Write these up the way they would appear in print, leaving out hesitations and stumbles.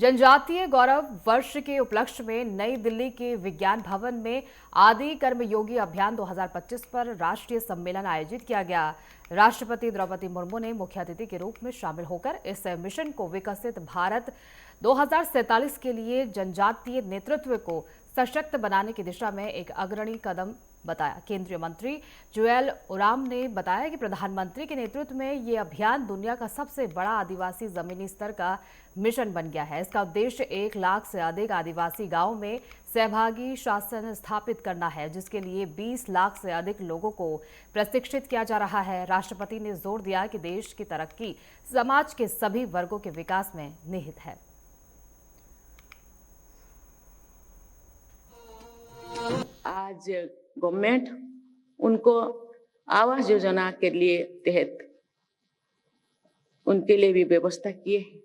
जनजातीय गौरव वर्ष के उपलक्ष्य में नई दिल्ली के विज्ञान भवन में आदि कर्मयोगी अभियान 2025 पर राष्ट्रीय सम्मेलन आयोजित किया गया। राष्ट्रपति द्रौपदी मुर्मू ने मुख्य अतिथि के रूप में शामिल होकर इस मिशन को विकसित भारत 2047 के लिए जनजातीय नेतृत्व को सशक्त बनाने की दिशा में एक अग्रणी कदम बताया। केंद्रीय मंत्री जुएल ओराम ने बताया कि प्रधानमंत्री के नेतृत्व में ये अभियान दुनिया का सबसे बड़ा आदिवासी जमीनी स्तर का मिशन बन गया है। इसका उद्देश्य 1 लाख से अधिक आदिवासी गांवों में सहभागी शासन स्थापित करना है, जिसके लिए 20 लाख से अधिक लोगों को प्रशिक्षित किया जा रहा है। राष्ट्रपति ने जोर दिया कि देश की तरक्की समाज के सभी वर्गों के विकास में निहित है। आज गवर्नमेंट उनको आवास योजना के लिए तहत उनके लिए भी व्यवस्था किए है,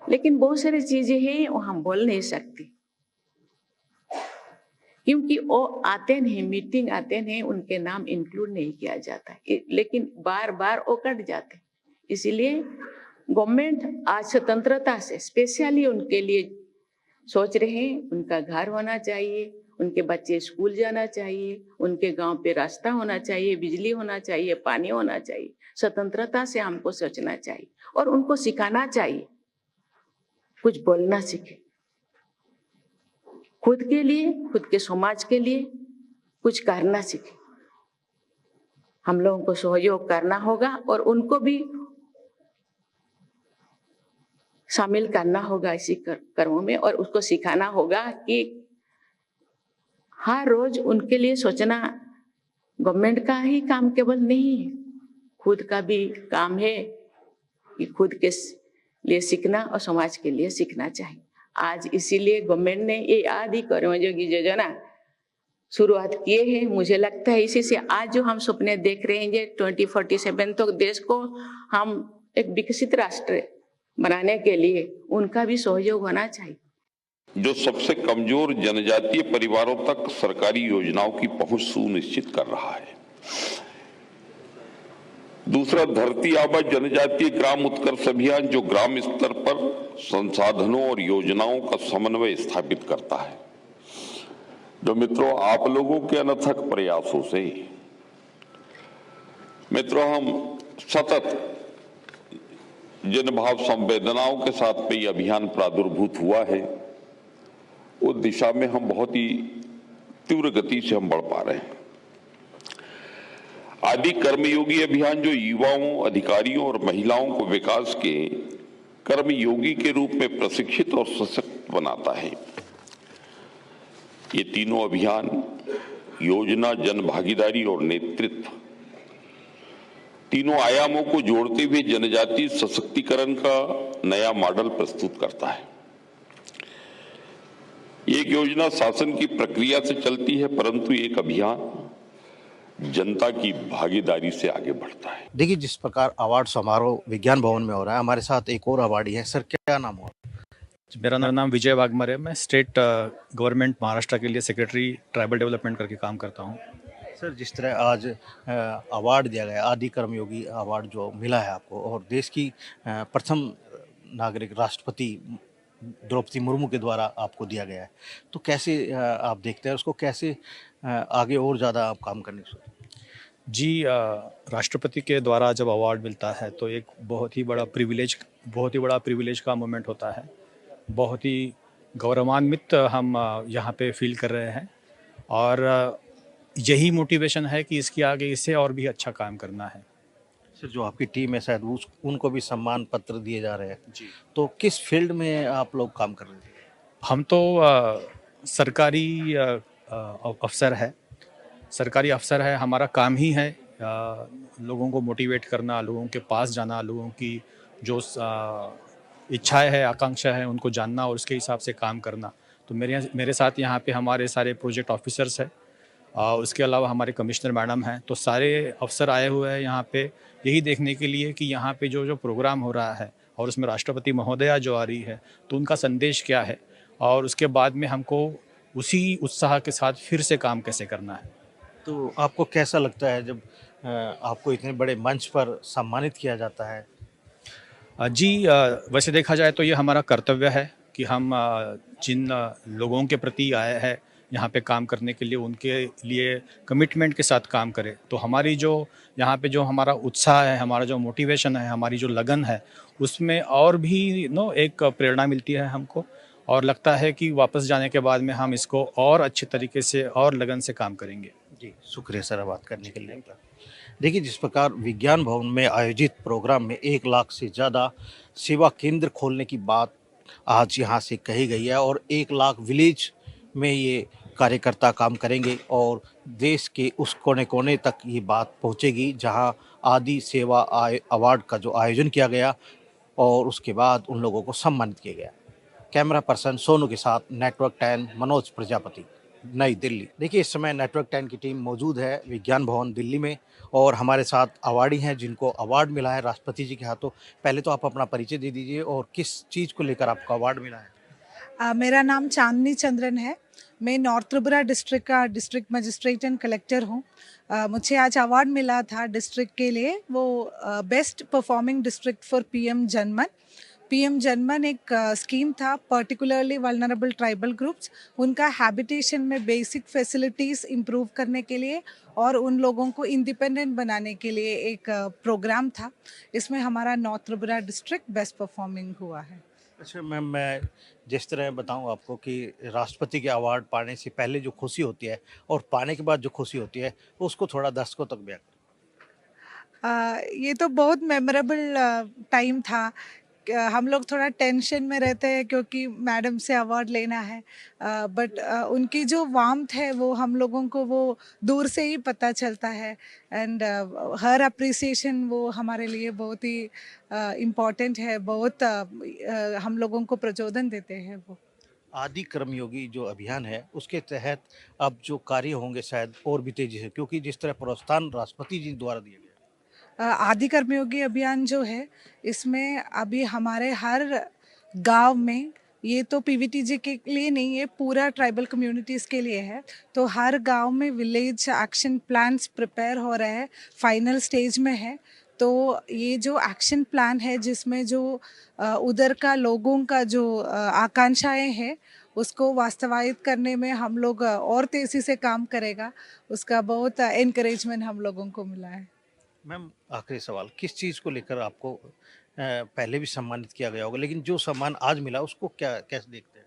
लेकिन बहुत सारी चीजें हैं वो हम बोल नहीं सकते क्योंकि वो आते नहीं, मीटिंग आते नहीं, उनके नाम इंक्लूड नहीं किया जाता, लेकिन बार बार वो कट जाते। इसीलिए गवर्नमेंट आज स्वतंत्रता से स्पेशली उनके लिए सोच रहे हैं। उनका घर होना चाहिए, उनके बच्चे स्कूल जाना चाहिए, उनके गांव पे रास्ता होना चाहिए, बिजली होना चाहिए, पानी होना चाहिए। स्वतंत्रता से हमको सोचना चाहिए और उनको सिखाना चाहिए, कुछ बोलना सीखे, खुद के लिए, खुद के समाज के लिए कुछ करना सीखे। हम लोगों को सहयोग करना होगा और उनको भी शामिल करना होगा इसी कर्मों में, और उसको सिखाना होगा कि हर रोज उनके लिए सोचना गवर्नमेंट का ही काम केवल नहीं है, खुद का भी काम है कि खुद के लिए सीखना और समाज के लिए सीखना चाहिए। आज इसीलिए गवर्नमेंट ने ये आदि कर्मयोगी योजना शुरुआत किए हैं। मुझे लगता है इसी से आज जो हम सपने देख रहे हैं 2047 तो देश को हम एक विकसित राष्ट्र बनाने के लिए उनका भी सहयोग होना चाहिए। जो सबसे कमजोर जनजातीय परिवारों तक सरकारी योजनाओं की पहुंच सुनिश्चित कर रहा है। दूसरा, धरती आबा जनजातीय ग्राम उत्कर्ष अभियान, जो ग्राम स्तर पर संसाधनों और योजनाओं का समन्वय स्थापित करता है। जो मित्रों, आप लोगों के अनथक प्रयासों से मित्रों हम सतत जनभाव संवेदनाओं के साथ पे ये अभियान प्रादुर्भूत हुआ है। उस दिशा में हम बहुत ही तीव्र गति से हम बढ़ पा रहे हैं। आदि कर्मयोगी अभियान जो युवाओं, अधिकारियों और महिलाओं को विकास के कर्मयोगी के रूप में प्रशिक्षित और सशक्त बनाता है। ये तीनों अभियान योजना, जन भागीदारी और नेतृत्व, तीनों आयामों को जोड़ते हुए जनजातीय सशक्तिकरण का नया मॉडल प्रस्तुत करता है। एक योजना शासन की प्रक्रिया से चलती है, परंतु एक अभियान जनता की भागीदारी से आगे बढ़ता है। देखिए, जिस प्रकार अवार्ड समारोह विज्ञान भवन में हो रहा है, हमारे साथ एक और अवार्डी है। सर, क्या नाम हो? मेरा नाम विजय वाघमर है। मैं स्टेट गवर्नमेंट महाराष्ट्र के लिए सेक्रेटरी ट्राइबल डेवलपमेंट करके काम करता हूँ। सर, जिस तरह आज अवार्ड दिया गया, आदि कर्मयोगी अवार्ड जो मिला है आपको, और देश की प्रथम नागरिक राष्ट्रपति द्रौपदी मुर्मू के द्वारा आपको दिया गया है, तो कैसे आप देखते हैं उसको, कैसे आगे और ज़्यादा आप काम करने की? जी, राष्ट्रपति के द्वारा जब अवार्ड मिलता है तो एक बहुत ही बड़ा प्रिविलेज का मोमेंट होता है। बहुत ही गौरवान्वित हम यहाँ पे फील कर रहे हैं, और यही मोटिवेशन है कि इसके आगे इससे और भी अच्छा काम करना है। सर, जो आपकी टीम है शायद उनको भी सम्मान पत्र दिए जा रहे हैं जी, तो किस फील्ड में आप लोग काम कर रहे हैं? हम तो सरकारी अफसर है। हमारा काम ही है लोगों को मोटिवेट करना, लोगों के पास जाना, लोगों की जो इच्छाएं है, आकांक्षा है, उनको जानना और उसके हिसाब से काम करना। तो मेरे साथ यहाँ पे हमारे सारे प्रोजेक्ट ऑफिसर्स हैं, उसके अलावा हमारे कमिश्नर मैडम हैं। तो सारे अफसर आए हुए हैं यहाँ पे यही देखने के लिए कि यहाँ पे जो प्रोग्राम हो रहा है और उसमें राष्ट्रपति महोदया जो आ रही है तो उनका संदेश क्या है, और उसके बाद में हमको उसी उत्साह के साथ फिर से काम कैसे करना है। तो आपको कैसा लगता है जब आपको इतने बड़े मंच पर सम्मानित किया जाता है? जी, वैसे देखा जाए तो ये हमारा कर्तव्य है कि हम जिन लोगों के प्रति आए हैं यहाँ पे काम करने के लिए, उनके लिए कमिटमेंट के साथ काम करें। तो हमारी जो यहाँ पे जो हमारा उत्साह है, हमारा जो मोटिवेशन है, हमारी जो लगन है, उसमें और भी एक प्रेरणा मिलती है हमको, और लगता है कि वापस जाने के बाद में हम इसको और अच्छे तरीके से और लगन से काम करेंगे। जी, शुक्रिया सर बात करने के लिए। देखिए, जिस प्रकार विज्ञान भवन में आयोजित प्रोग्राम में 1 लाख से ज़्यादा सेवा केंद्र खोलने की बात आज यहाँ से कही गई है और 1 लाख विलेज में ये कार्यकर्ता काम करेंगे और देश के उस कोने-कोने तक ये बात पहुँचेगी जहाँ आदि सेवा अवार्ड का जो आयोजन किया गया और उसके बाद उन लोगों को सम्मानित किया गया। कैमरा पर्सन सोनू के साथ नेटवर्क 10 मनोज प्रजापति, नई दिल्ली। देखिए, इस समय नेटवर्क 10 की टीम मौजूद है विज्ञान भवन दिल्ली में और हमारे साथ अवार्डी हैं जिनको अवार्ड मिला है राष्ट्रपति जी के हाथों। पहले तो आप अपना परिचय दे दीजिए और किस चीज़ को लेकर आपको अवार्ड मिला है? मेरा नाम चांदनी चंद्रन है। मैं नॉर्थ त्रिपुरा डिस्ट्रिक्ट का डिस्ट्रिक्ट मजिस्ट्रेट एंड कलेक्टर हूँ। मुझे आज अवार्ड मिला था डिस्ट्रिक्ट के लिए, वो best performing district for PM Janman. PM जनमन एक स्कीम था पर्टिकुलरली वल्नरेबल ट्राइबल ग्रुप्स, उनका हैबिटेशन में बेसिक फैसिलिटीज़ इम्प्रूव करने के लिए और उन लोगों को इंडिपेंडेंट बनाने के लिए एक प्रोग्राम था। इसमें हमारा north Tripura district best performing हुआ है। अच्छा मैम, मैं जिस तरह बताऊं आपको कि राष्ट्रपति के अवार्ड पाने से पहले जो खुशी होती है और पाने के बाद जो खुशी होती है, उसको थोड़ा दर्शकों तक बयां ये तो बहुत मेमोरेबल टाइम था। हम लोग थोड़ा टेंशन में रहते हैं क्योंकि मैडम से अवार्ड लेना है, बट उनकी जो वार्मथ है वो हम लोगों को वो दूर से ही पता चलता है एंड हर अप्रिसिएशन वो हमारे लिए बहुत ही इम्पोर्टेंट है, बहुत हम लोगों को प्रचोदन देते हैं वो। आदि कर्मयोगी जो अभियान है उसके तहत अब जो कार्य होंगे शायद और भी तेजी से, क्योंकि जिस तरह प्रोत्साहन राष्ट्रपति जी द्वारा दिया गया। आदि कर्मयोगी अभियान जो है, इसमें अभी हमारे हर गांव में, ये तो पीवीटीजी के लिए नहीं है, पूरा ट्राइबल कम्युनिटीज़ के लिए है। तो हर गांव में विलेज एक्शन प्लान्स प्रिपेयर हो रहे हैं, फाइनल स्टेज में है। तो ये जो एक्शन प्लान है जिसमें जो उधर का लोगों का जो आकांक्षाएं हैं उसको वास्तवायित करने में हम लोग और तेज़ी से काम करेगा, उसका बहुत एनकरेजमेंट हम लोगों को मिला है। मैम, आखिरी सवाल, किस चीज़ को लेकर आपको पहले भी सम्मानित किया गया होगा, लेकिन जो सम्मान आज मिला उसको क्या कैसे देखते हैं?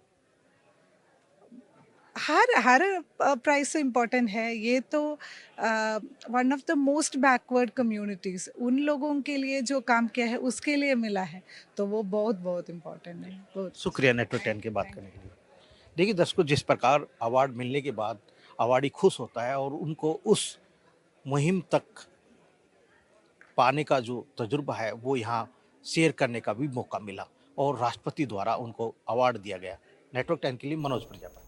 हर हर प्राइस से इम्पोर्टेंट है। ये तो one of the most backward communities, उन लोगों के लिए जो काम किया है उसके लिए मिला है, तो वो बहुत बहुत इम्पोर्टेंट है। बहुत शुक्रिया नेटवर्क 10 के बात करने के लिए। देखिए दर्शकों, जिस प्रकार अवार्ड मिलने के बाद अवार्डी खुश होता है और उनको उस मुहिम तक पाने का जो तजुर्बा है वो यहाँ शेयर करने का भी मौका मिला और राष्ट्रपति द्वारा उनको अवार्ड दिया गया। नेटवर्क 10 के लिए मनोज प्रजापति।